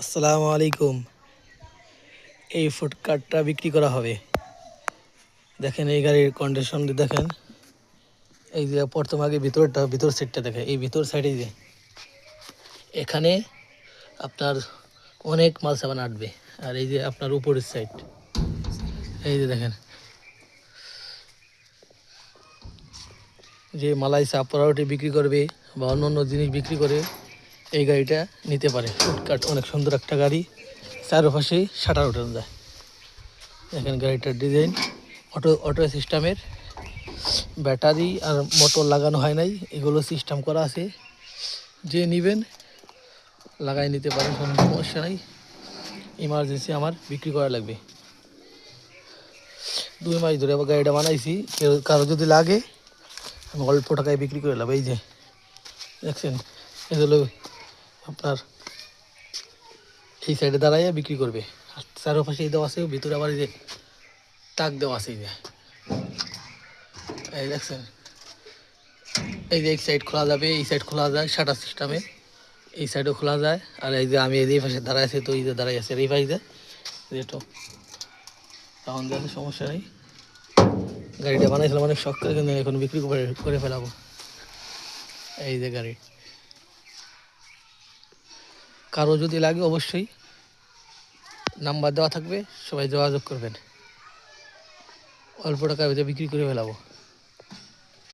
আসসালামু আলাইকুম। এই ফুডকার্টটা বিক্রি করা হবে। দেখেন এই গাড়ির কন্ডিশন দেখেন। এই যে প্রথম আগে ভিতর সাইডটা দেখেন, এই ভিতর সাইডে যে এখানে আপনার অনেক মাল সামান আটবে। আর এই যে আপনার উপরের সাইড, এই যে দেখেন যে মালাই চা পরোটা বিক্রি করবে বা অন্য অন্য জিনিস বিক্রি করে এই গাড়িটা নিতে পারে। ফুডকার্ট অনেক সুন্দর একটা গাড়ি, চারপাশেই শাটার ওঠানো যায়। দেখেন গাড়িটার ডিজাইন অটো সিস্টেমের, ব্যাটারি আর মোটর লাগানো হয় নাই, এগুলো সিস্টেম করা আছে। যে নেবেন লাগাই নিতে পারেন, কোনো সমস্যা নাই। ইমার্জেন্সি আমার বিক্রি করা লাগবে। 2 মাস ধরে আবার গাড়িটা বানাইছি, কারো যদি লাগে আমি অল্প টাকায় বিক্রি করে নেব। এই যে দেখছেন, এগুলো আপনার এই সাইডে দাঁড়াইয়া বিক্রি করবে। আর চারপাশে এই দেওয়া আছে, ভিতরে আবার এই যে তাক দেওয়া আছে। এই দেখছেন, এই যে এক সাইড খোলা যাবে, এই সাইড খোলা যায় শাটার সিস্টেমে, এই সাইডও খোলা যায়। আর এই যে আমি এই পাশে দাঁড়াই আছি, তো এই যে দাঁড়াই আছে এই পাশে যেটা তখন যাতে সমস্যা নেই। গাড়িটা বানাইছিলাম অনেক শখ করে, কিন্তু এখন বিক্রি করে ফেলাবো। এই যে গাড়ি, কারো যদি লাগে অবশ্যই নাম্বার দেওয়া থাকবে, সবাই যোগাযোগ করবেন। অল্প টাকার ভিতরে বিক্রি করে ফেলাবো।